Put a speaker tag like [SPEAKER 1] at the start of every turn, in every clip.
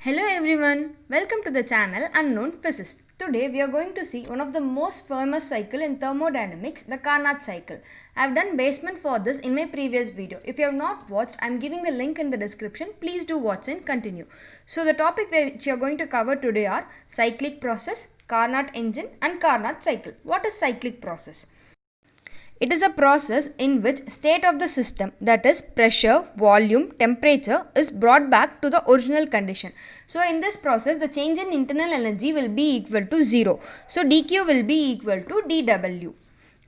[SPEAKER 1] Hello everyone, welcome to the channel Unknown Physicist. Today we are going to see one of the most famous cycle in thermodynamics, the Carnot cycle. I have done basement for this in my previous video. If you have not watched, I am giving the link in the description. Please do watch and continue. So the topic which we are going to cover today are cyclic process, Carnot engine and Carnot cycle. What is cyclic process? It is a process in which state of the system, that is pressure, volume, temperature, is brought back to the original condition. So in this process the change in internal energy will be equal to 0. So dQ will be equal to dW.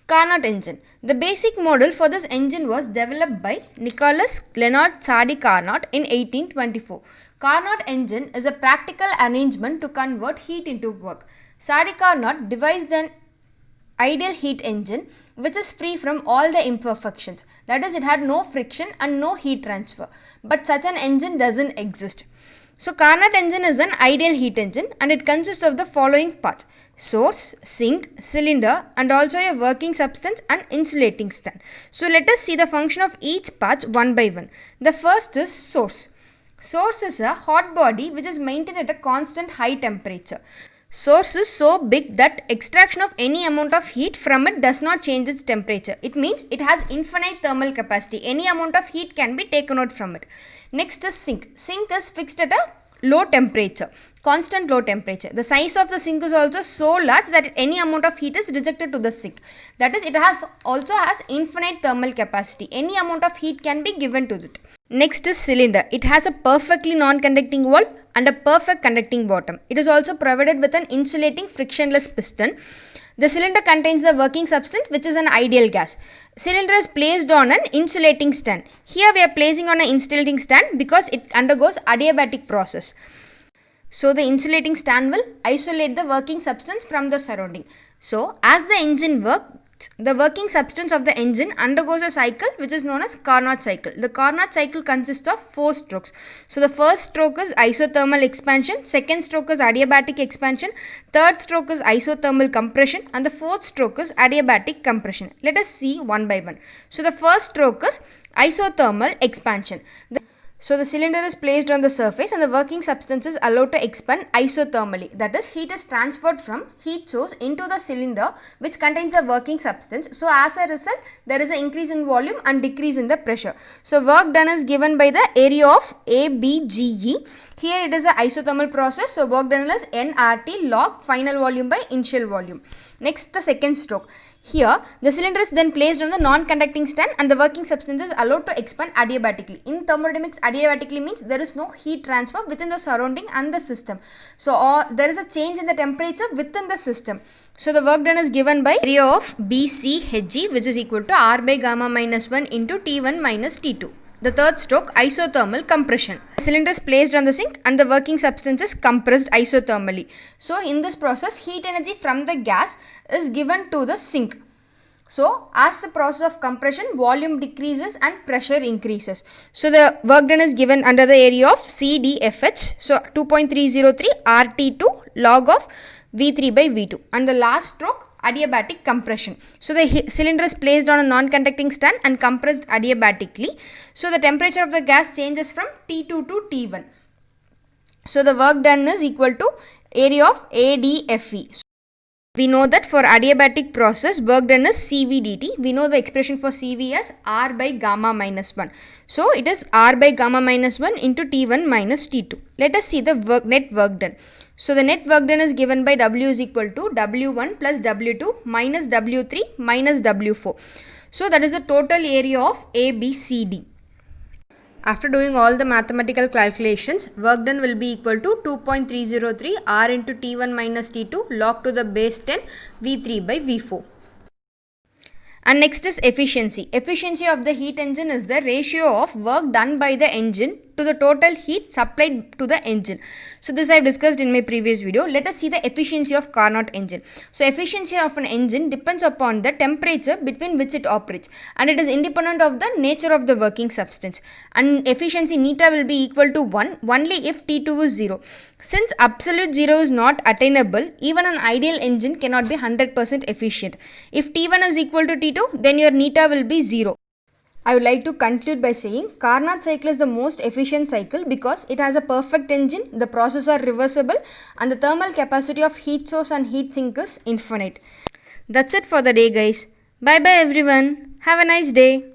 [SPEAKER 1] Carnot engine. The basic model for this engine was developed by Nicholas Leonard Sadi Carnot in 1824. Carnot engine is a practical arrangement to convert heat into work. Sadi Carnot devised an ideal heat engine which is free from all the imperfections, that is, it had no friction and no heat transfer, but such an engine doesn't exist. So Carnot engine is an ideal heat engine and it consists of the following parts: source, sink, cylinder, and also a working substance and insulating stand. So let us see the function of each part one by one. The first is source. Source is a hot body which is maintained at a constant high temperature. Source is so big that extraction of any amount of heat from it does not change its temperature. It means it has infinite thermal capacity. Any amount of heat can be taken out from it. Next is sink. Sink is fixed at a low temperature, constant low temperature. The size of the sink is also so large that any amount of heat is rejected to the sink. That is, it also has infinite thermal capacity. Any amount of heat can be given to it. Next is cylinder. It has a perfectly non-conducting wall and a perfect conducting bottom. It is also provided with an insulating frictionless piston. The cylinder contains the working substance which is an ideal gas. Cylinder is placed on an insulating stand. Here we are placing on an insulating stand because it undergoes adiabatic process. So the insulating stand will isolate the working substance from the surrounding. So as the engine works, the working substance of the engine undergoes a cycle which is known as Carnot cycle. The Carnot cycle consists of 4 strokes. So the first stroke is isothermal expansion, second stroke is adiabatic expansion, third stroke is isothermal compression, and the fourth stroke is adiabatic compression. Let us see one by one. So the first stroke is isothermal expansion. So the cylinder is placed on the surface and the working substance is allowed to expand isothermally. That is, heat is transferred from heat source into the cylinder which contains the working substance. So as a result, there is an increase in volume and decrease in the pressure. So work done is given by the area of ABGE. Here it is an isothermal process. So work done is nRT log final volume by initial volume. Next, the second stroke. Here the cylinder is then placed on the non-conducting stand and the working substance is allowed to expand adiabatically. In thermodynamics, adiabatically means there is no heat transfer within the surrounding and the system. So there is a change in the temperature within the system. So the work done is given by area of BCHE, which is equal to R by gamma minus 1 into T1 minus T2. The third stroke, isothermal compression. The cylinder is placed on the sink and the working substance is compressed isothermally. So in this process, heat energy from the gas is given to the sink. So as the process of compression, volume decreases and pressure increases. So the work done is given under the area of CDFH. So 2.303 RT2 log of V3 by V2. And the last stroke, adiabatic compression. So the cylinder is placed on a non-conducting stand and compressed adiabatically. So the temperature of the gas changes from T2 to T1. So the work done is equal to area of ADFE. So we know that for adiabatic process, work done is CV dt. We know the expression for CV as R by gamma minus 1. So it is R by gamma minus 1 into T1 minus T2. Let us see the net work done. So the net work done is given by W is equal to W1 plus W2 minus W3 minus W4. So that is the total area of ABCD. After doing all the mathematical calculations, work done will be equal to 2.303 R into T1 minus T2 log to the base 10 V3 by V4. And next is efficiency. Efficiency of the heat engine is the ratio of work done by the engine to the total heat supplied to the engine. So this I have discussed in my previous video. Let us see the efficiency of Carnot engine. So efficiency of an engine depends upon the temperature between which it operates and it is independent of the nature of the working substance. And efficiency neta will be equal to 1 only if T2 is 0. Since absolute 0 is not attainable, even an ideal engine cannot be 100% efficient. If T1 is equal to T2, then your neta will be 0. I would like to conclude by saying Carnot cycle is the most efficient cycle because it has a perfect engine, the processes are reversible, and the thermal capacity of heat source and heat sink is infinite. That's it for the day, guys. Bye bye everyone. Have a nice day.